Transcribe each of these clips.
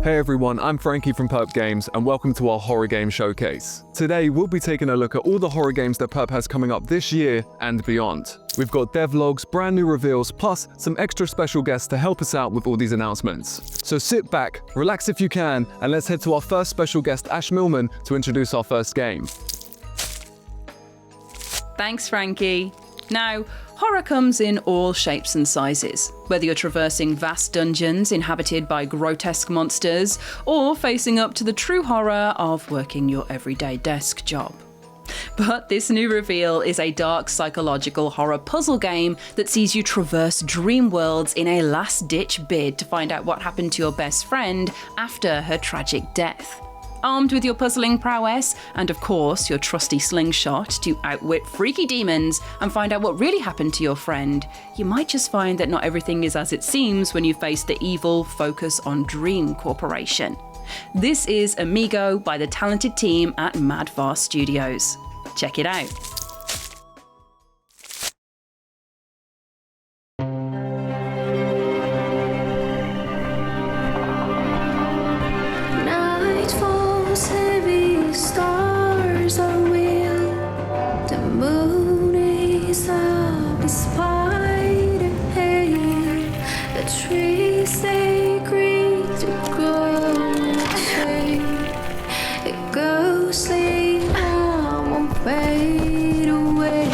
Hey everyone, I'm Frankie from Perp Games, and welcome to our Horror Game Showcase. Today, we'll be taking a look at all the horror games that Perp has coming up this year and beyond. We've got devlogs, brand new reveals, plus some extra special guests to help us out with all these announcements. So sit back, relax if you can, and let's head to our first special guest, Ash Millman, to introduce our first game. Thanks, Frankie. Now, horror comes in all shapes and sizes, whether you're traversing vast dungeons inhabited by grotesque monsters, or facing up to the true horror of working your everyday desk job. But this new reveal is a dark psychological horror puzzle game that sees you traverse dream worlds in a last-ditch bid to find out what happened to your best friend after her tragic death. Armed with your puzzling prowess, and of course your trusty slingshot to outwit freaky demons and find out what really happened to your friend, you might just find that not everything is as it seems when you face the evil Focus on Dream Corporation. This is Amigo by the talented team at Madvar Studios. Check it out. Heavy stars are real. The moon is up despite the pain. The trees they agree to grow away. A ghostly arm won't fade away.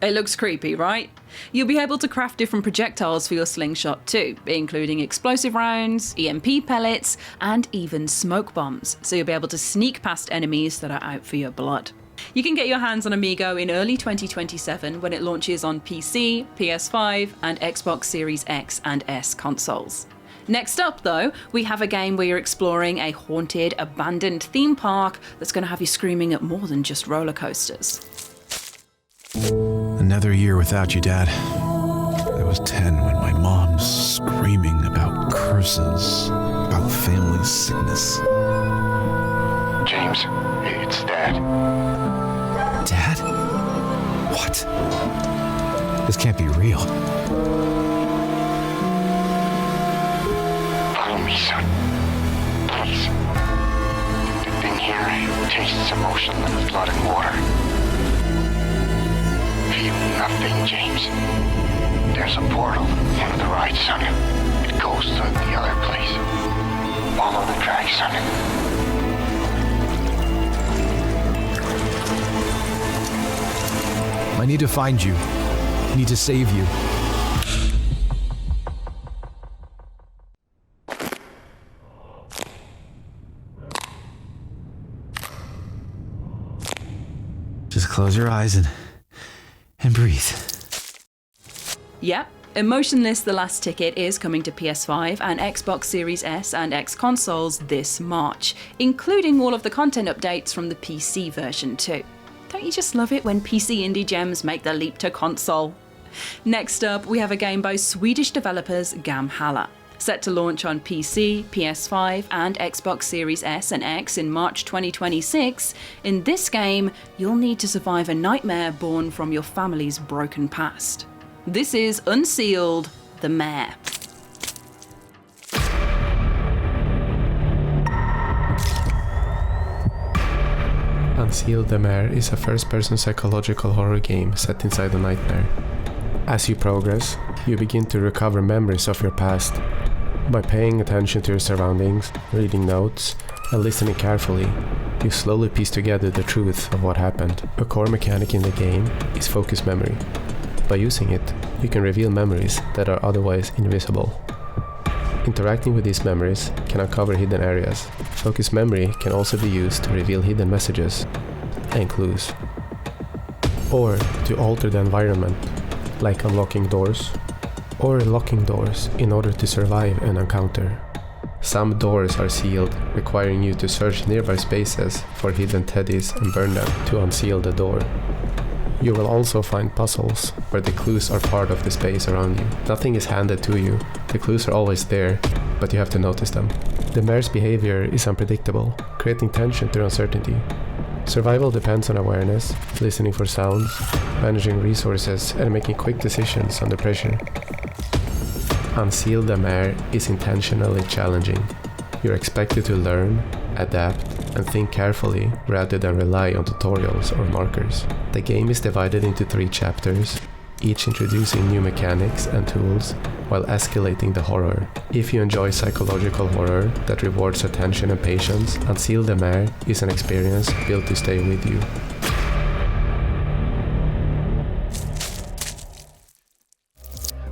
It looks creepy, right? You'll be able to craft different projectiles for your slingshot too, including explosive rounds, EMP pellets, and even smoke bombs, so you'll be able to sneak past enemies that are out for your blood. You can get your hands on Amigo in early 2027 when it launches on PC, PS5, and Xbox Series X and S consoles. Next up, though, we have a game where you're exploring a haunted, abandoned theme park that's going to have you screaming at more than just roller coasters. Another year without you, Dad. I was 10 when my mom's screaming about curses, about family sickness. James, it's Dad. Dad? What? This can't be real. Follow me, son. Please. The thing here tastes emotion like blood and water. Feel nothing, James. There's a portal on the right, son. It goes to the other place. Follow the track, son. I need to find you. I need to save you. Just close your eyes and breathe. Yep, Emotionless The Last Ticket is coming to PS5 and Xbox Series S and X consoles this March, including all of the content updates from the PC version too. Don't you just love it when PC indie gems make the leap to console? Next up, we have a game by Swedish developers Gamhalla. Set to launch on PC, PS5 and Xbox Series S and X in March 2026, in this game, you'll need to survive a nightmare born from your family's broken past. This is ALL the Mayor. ALL the Mayor is a first-person psychological horror game set inside a nightmare. As you progress, you begin to recover memories of your past. By paying attention to your surroundings, reading notes, and listening carefully, you slowly piece together the truth of what happened. A core mechanic in the game is focus memory. By using it, you can reveal memories that are otherwise invisible. Interacting with these memories can uncover hidden areas. Focus memory can also be used to reveal hidden messages and clues, or to alter the environment, like unlocking doors or locking doors in order to survive an encounter. Some doors are sealed, requiring you to search nearby spaces for hidden teddies and burn them to unseal the door. You will also find puzzles where the clues are part of the space around you. Nothing is handed to you, the clues are always there, but you have to notice them. The mayor's behavior is unpredictable, creating tension through uncertainty. Survival depends on awareness, listening for sounds, managing resources, and making quick decisions under pressure. ALL the Mayor is intentionally challenging. You're expected to learn, adapt, and think carefully rather than rely on tutorials or markers. The game is divided into 3 chapters, each introducing new mechanics and tools while escalating the horror. If you enjoy psychological horror that rewards attention and patience, ALL the Mayor is an experience built to stay with you.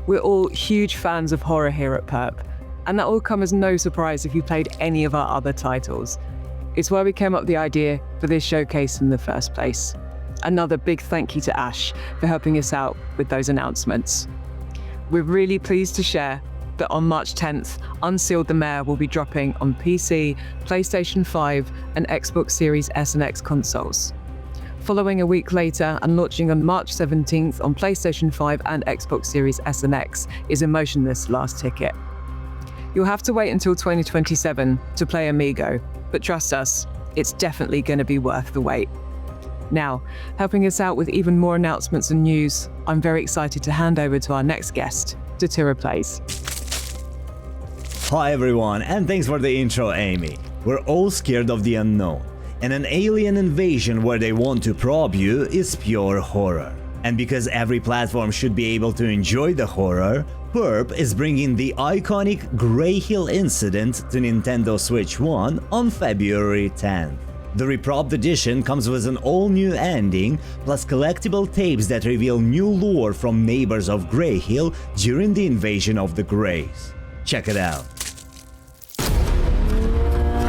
We're all huge fans of horror here at Perp, and that will come as no surprise if you played any of our other titles. It's why we came up with the idea for this showcase in the first place. Another big thank you to Ash for helping us out with those announcements. We're really pleased to share that on March 10th, ALL the Mayor will be dropping on PC, PlayStation 5 and Xbox Series S and X consoles. Following a week later and launching on March 17th on PlayStation 5 and Xbox Series S and X is Emotionless Last Ticket. You'll have to wait until 2027 to play Amigo, but trust us, it's definitely going to be worth the wait. Now, helping us out with even more announcements and news, I'm very excited to hand over to our next guest, Datira Plays. Hi everyone, and thanks for the intro, Amy. We're all scared of the unknown, and an alien invasion where they want to probe you is pure horror. And because every platform should be able to enjoy the horror, Perp is bringing the iconic Grey Hill incident to Nintendo Switch 1 on February 10th. The reprobbed edition comes with an all-new ending, plus collectible tapes that reveal new lore from neighbors of Grey Hill during the invasion of the Greys. Check it out.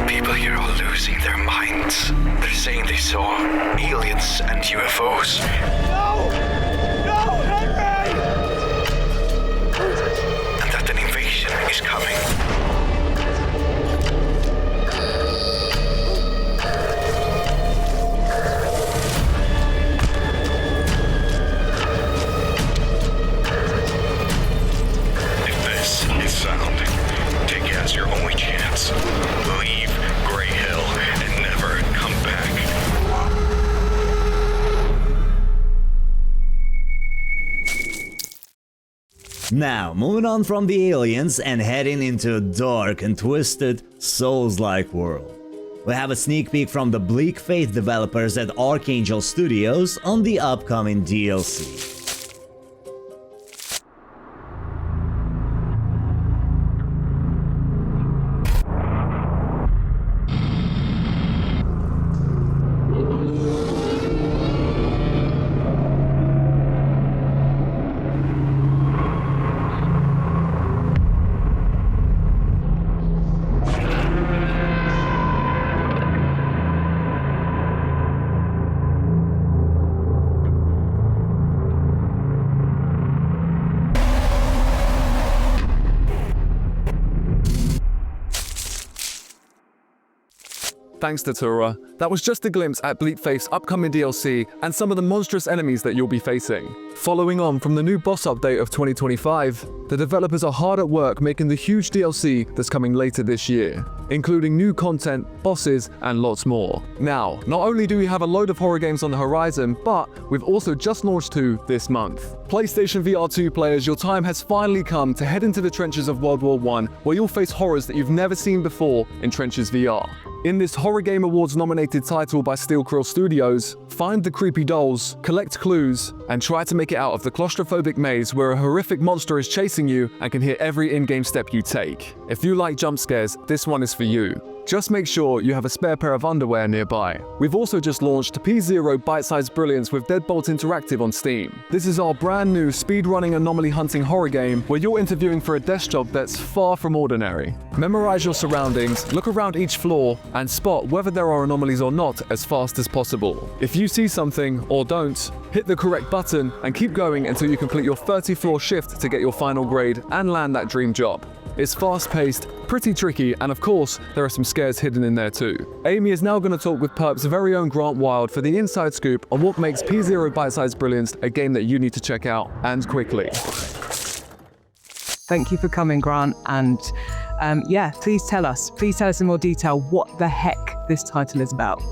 People here are losing their minds. They're saying they saw aliens and UFOs. No! No, Henry! And that an invasion is coming. If this is sound, take it as your only chance. Leave Grey Hill and never come back. Now, moving on from the aliens and heading into a dark and twisted, Souls-like world. We have a sneak peek from the Bleak Faith developers at Archangel Studios on the upcoming DLC. Thanks to Tura. That was just a glimpse at Bleepfaith's upcoming DLC and some of the monstrous enemies that you'll be facing. Following on from the new boss update of 2025, the developers are hard at work making the huge DLC that's coming later this year, including new content, bosses, and lots more. Now, not only do we have a load of horror games on the horizon, but we've also just launched 2 this month. PlayStation VR 2 players, your time has finally come to head into the trenches of World War I, where you'll face horrors that you've never seen before in Trenches VR. In this Horror Game Awards nominated title by Steel Quill Studios, find the creepy dolls, collect clues, and try to make it out of the claustrophobic maze where a horrific monster is chasing you and can hear every in-game step you take. If you like jump scares, this one is for you. Just make sure you have a spare pair of underwear nearby. We've also just launched P0 Bite-Sized Brilliance with Deadbolt Interactive on Steam. This is our brand new speedrunning anomaly hunting horror game where you're interviewing for a desk job that's far from ordinary. Memorize your surroundings, look around each floor, and spot whether there are anomalies or not as fast as possible. If you see something, or don't, hit the correct button and keep going until you complete your 30-floor shift to get your final grade and land that dream job. It's fast-paced, pretty tricky, and of course, there are some scares hidden in there too. Amy is now going to talk with Perp's very own Grant Wild for the inside scoop on what makes P0 Bite-Sized Brilliance a game that you need to check out, and quickly. Thank you for coming, Grant, and please tell us in more detail what the heck this title is about.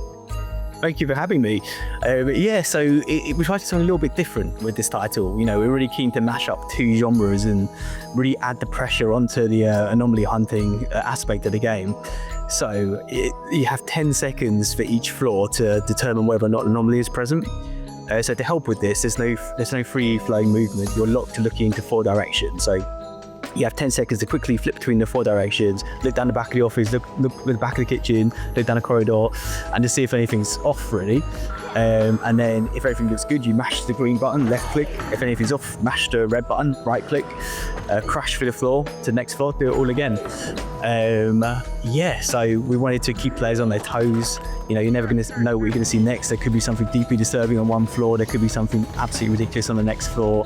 Thank you for having me. We tried to do something a little bit different with this title. You know, we're really keen to mash up 2 genres and really add the pressure onto the anomaly hunting aspect of the game. So you have 10 seconds for each floor to determine whether or not an anomaly is present. So to help with this, there's no free-flowing movement. You're locked to looking into 4 directions. So you have 10 seconds to quickly flip between the 4 directions, look down the back of the office, look at the back of the kitchen, look down the corridor, and just see if anything's off, really. And then if everything looks good, you mash the green button, left click. If anything's off, mash the red button, right click, crash through the floor to the next floor, do it all again. So we wanted to keep players on their toes. You know, you're never going to know what you're going to see next. There could be something deeply disturbing on one floor. There could be something absolutely ridiculous on the next floor.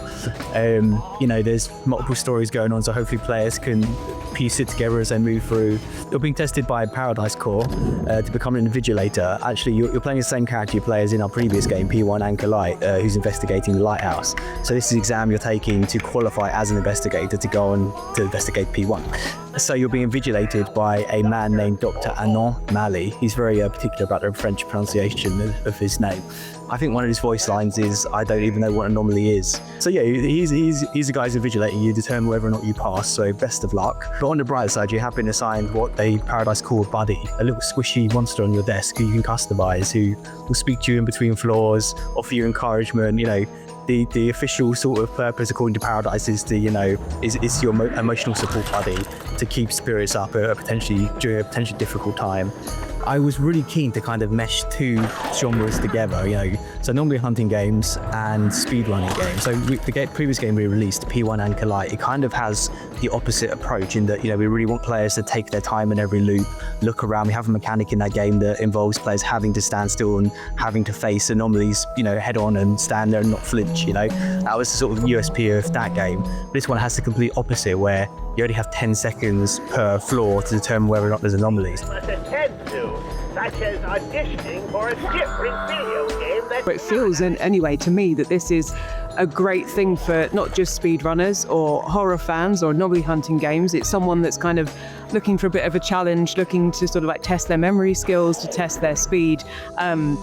There's multiple stories going on, so hopefully players can piece it together as they move through. You're being tested by Paradise Core to become an invigilator. Actually, you're playing the same character you play as in our previous game, P1 Anchor Light, who's investigating the lighthouse. So this is the exam you're taking to qualify as an investigator to go on to investigate P1. So you're being invigilated by a man named Dr. Anon Mali. He's very particular about the French pronunciation of his name. I think one of his voice lines is, "I don't even know what an anomaly is." So yeah, he's the guy who's invigilating you, determine whether or not you pass, so best of luck. But on the bright side, you have been assigned what they Paradise call a buddy, a little squishy monster on your desk who you can customize, who will speak to you in between floors, offer you encouragement. You know, the official sort of purpose, according to Paradise, is to, is your emotional support buddy to keep spirits up during a potentially difficult time. I was really keen to kind of mesh 2 genres together, so normally hunting games and speedrunning games. So the previous game we released, P1 Anchor Light, it kind of has the opposite approach in that, we really want players to take their time in every loop, look around. We have a mechanic in that game that involves players having to stand still and having to face anomalies, head on and stand there and not flinch, That was the sort of USP of that game. This one has the complete opposite, where you only have 10 seconds per floor to determine whether or not there's anomalies. Such as auditioning for a different video game that... But it feels, anyway, to me, that this is a great thing for not just speedrunners or horror fans or anomaly hunting games. It's someone that's kind of looking for a bit of a challenge, looking to sort of like test their memory skills, to test their speed, and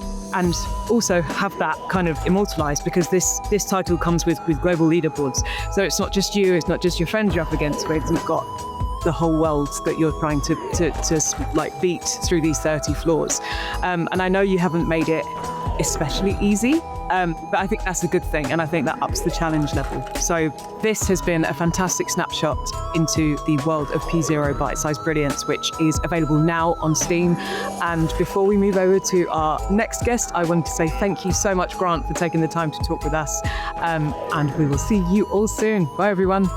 also have that kind of immortalized, because this title comes with global leaderboards. So it's not just you, it's not just your friends you're up against, but you've got the whole world that you're trying to beat through these 30 floors. And I know you haven't made it especially easy, but I think that's a good thing, and I think that ups the challenge level. So this has been a fantastic snapshot into the world of P0 Bite-Sized Brilliance, which is available now on Steam. And before we move over to our next guest, I want to say thank you so much, Grant, for taking the time to talk with us, and we will see you all soon. Bye, everyone.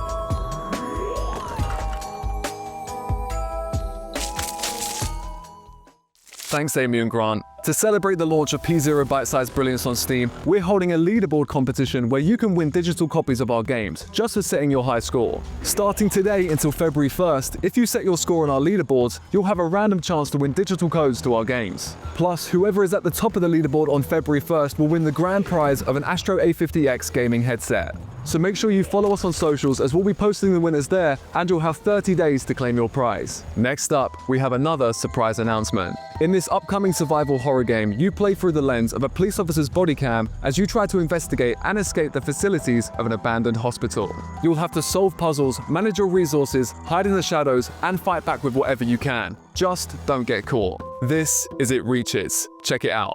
Thanks, Amy and Grant. To celebrate the launch of P0 Bite-Sized Brilliance on Steam, we're holding a leaderboard competition where you can win digital copies of our games, just for setting your high score. Starting today until February 1st, if you set your score on our leaderboards, you'll have a random chance to win digital codes to our games. Plus, whoever is at the top of the leaderboard on February 1st will win the grand prize of an Astro A50X gaming headset. So make sure you follow us on socials, as we'll be posting the winners there, and you'll have 30 days to claim your prize. Next up, we have another surprise announcement. In this upcoming survival horror game, you play through the lens of a police officer's body cam as you try to investigate and escape the facilities of an abandoned hospital. You'll have to solve puzzles, manage your resources, hide in the shadows, and fight back with whatever you can. Just don't get caught. This is It Reaches. Check it out.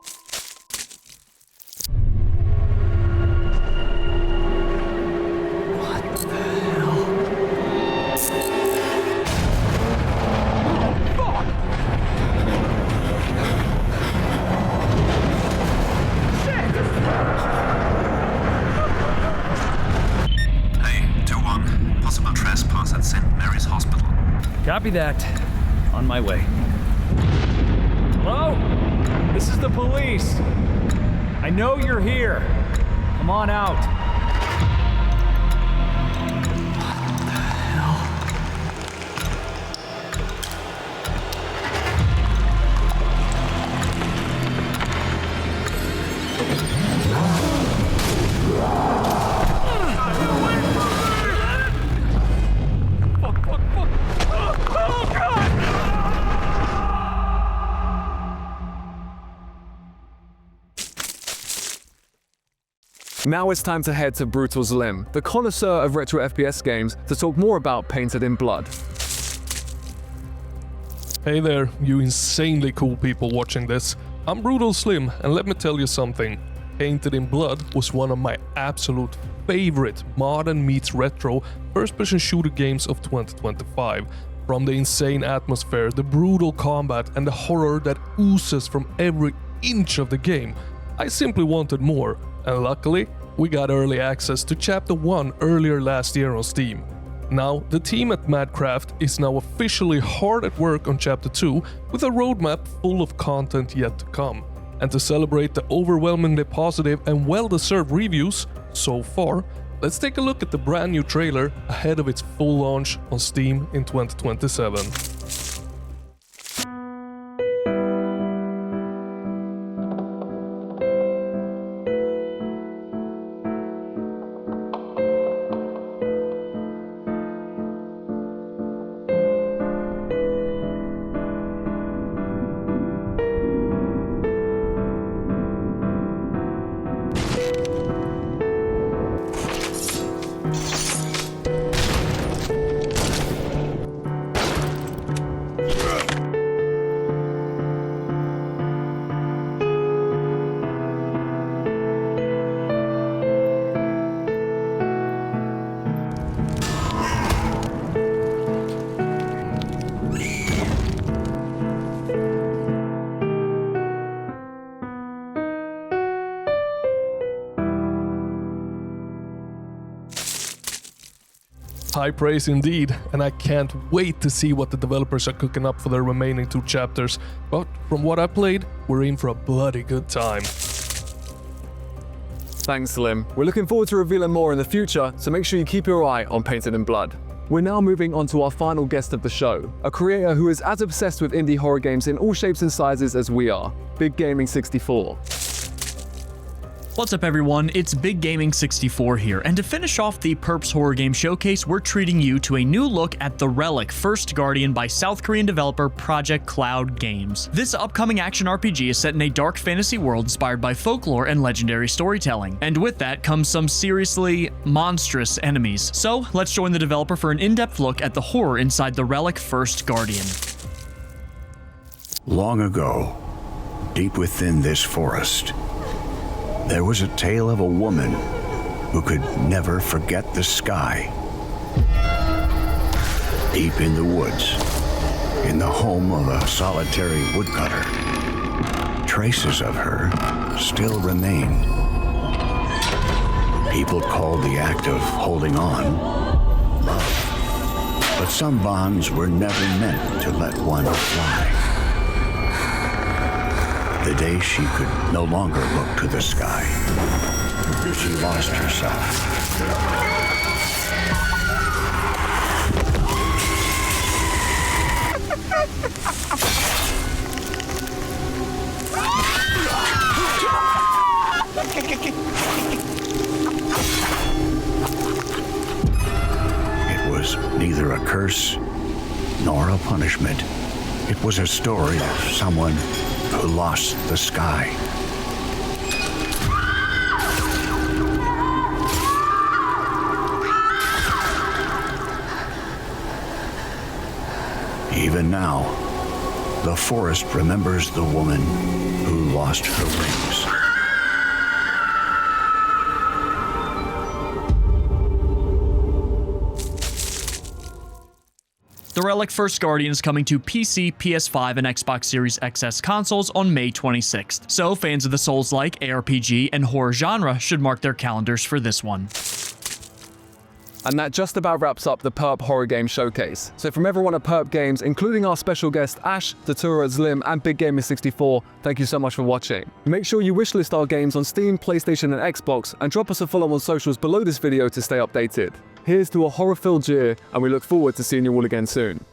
Copy that. On my way. Hello? This is the police. I know you're here. Come on out. What the hell? Now it's time to head to Brutal's Limb, the connoisseur of retro FPS games, to talk more about Painted in Blood. Hey there, you insanely cool people watching this. I'm Brutal Slim, and let me tell you something. Painted in Blood was one of my absolute favorite modern meets retro first-person shooter games of 2025. From the insane atmosphere, the brutal combat, and the horror that oozes from every inch of the game, I simply wanted more. And luckily, we got early access to Chapter 1 earlier last year on Steam. Now, the team at Madcraft is now officially hard at work on Chapter 2 with a roadmap full of content yet to come. And to celebrate the overwhelmingly positive and well-deserved reviews so far, let's take a look at the brand new trailer ahead of its full launch on Steam in 2027. High praise indeed, and I can't wait to see what the developers are cooking up for their remaining 2 chapters, but from what I played, we're in for a bloody good time. Thanks, Slim. We're looking forward to revealing more in the future, so make sure you keep your eye on Painted in Blood. We're now moving on to our final guest of the show, a creator who is as obsessed with indie horror games in all shapes and sizes as we are, Big Gaming 64. What's up everyone, it's Big Gaming 64 here, and to finish off the Perps Horror Games Showcase, we're treating you to a new look at The Relic First Guardian by South Korean developer Project Cloud Games. This upcoming action RPG is set in a dark fantasy world inspired by folklore and legendary storytelling, and with that comes some seriously monstrous enemies. So let's join the developer for an in-depth look at the horror inside The Relic First Guardian. Long ago, deep within this forest, there was a tale of a woman who could never forget the sky. Deep in the woods, in the home of a solitary woodcutter, traces of her still remain. People called the act of holding on love, but some bonds were never meant to let one fly. The day she could no longer look to the sky. She lost herself. It was neither a curse nor a punishment. It was a story of someone who lost the sky. Even now, the forest remembers the woman who lost her wings. The Relic First Guardian is coming to PC, PS5, and Xbox Series XS consoles on May 26th, so fans of the Souls-like, ARPG, and horror genre should mark their calendars for this one. And that just about wraps up the Perp Horror Games Showcase. So from everyone at Perp Games, including our special guest Ash, Datura Zlim, and Big Gamer 64, thank you so much for watching. Make sure you wishlist our games on Steam, PlayStation, and Xbox, and drop us a follow on socials below this video to stay updated. Here's to a horror-filled year, and we look forward to seeing you all again soon.